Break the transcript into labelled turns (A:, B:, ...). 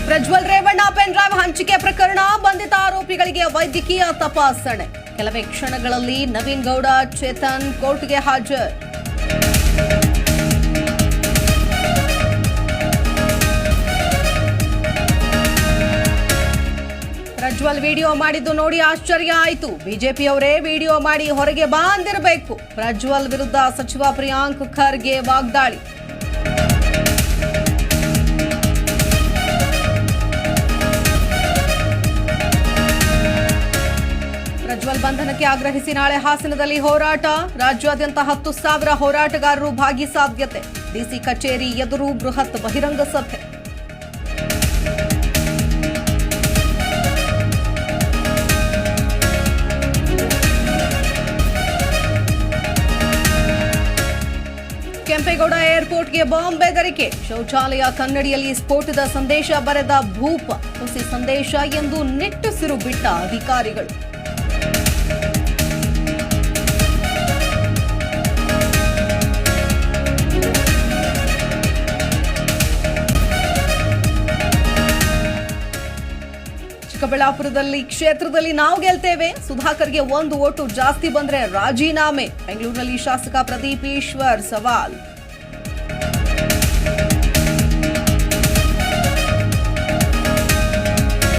A: Prajwal Revanna pen drive ಹಂಚಿಕೆ ಪ್ರಕರಣ, ಬಂಧಿತ ಆರೋಪಿಗಳಿಗೆ ವೈದ್ಯಕೀಯ ತಪಾಸಣೆ. ಕೆಲವೇ ಕ್ಷಣಗಳಲ್ಲಿ ನವೀನ್ ಗೌಡ, ಚೇತನ್ ಕೋರ್ಟ್ಗೆ ಹಾಜರು. ಪ್ರಜ್ವಲ್ ವಿಡಿಯೋ ಮಾಡಿದ್ದು ನೋಡಿ ಆಶ್ಚರ್ಯ ಆಯಿತು. ಬಿಜೆಪಿಯವರೇ ವಿಡಿಯೋ ಮಾಡಿ ಹೊರಗೆ ಬಾ ಅಂದಿರಬೇಕು. ಪ್ರಜ್ವಲ್ ವಿರುದ್ಧ ಸಚಿವ ಪ್ರಿಯಾಂಕ್ ಖರ್ಗೆ ವಾಗ್ದಾಳಿ. ಪ್ರಜ್ವಲ್ ಬಂಧನಕ್ಕೆ ಆಗ್ರಹಿಸಿ ನಾಳೆ ಹಾಸನದಲ್ಲಿ ಹೋರಾಟ. ರಾಜ್ಯಾದ್ಯಂತ 10,000 ಹೋರಾಟಗಾರರು ಭಾಗಿ ಸಾಧ್ಯತೆ. ಡಿಸಿ ಕಚೇರಿ ಎದುರು ಬೃಹತ್ ಬಹಿರಂಗ ಸಭೆ. ಕೆಂಪೇಗೌಡ ಏರ್ಪೋರ್ಟ್ಗೆ ಬಾಂಬ್ ಬೆದರಿಕೆ. ಶೌಚಾಲಯ ಕನ್ನಡಿಯಲ್ಲಿ ಸ್ಫೋಟದ ಸಂದೇಶ ಬರೆದ ಭೂಪ. ಹುಸಿ ಸಂದೇಶ ಎಂದು ನಿಟ್ಟುಸಿರು ಬಿಟ್ಟ ಅಧಿಕಾರಿಗಳು. ಚಿಕ್ಕಬಳ್ಳಾಪುರದಲ್ಲಿ ಕ್ಷೇತ್ರದಲ್ಲಿ ನಾವು ಗೆಲ್ತೇವೆ. ಸುಧಾಕರ್ಗೆ 1 ಓಟು ಜಾಸ್ತಿ ಬಂದ್ರೆ ರಾಜೀನಾಮೆ. ಬೆಂಗಳೂರಿನಲ್ಲಿ ಶಾಸಕ ಪ್ರದೀಪ್ ಈಶ್ವರ್ ಸವಾಲ್.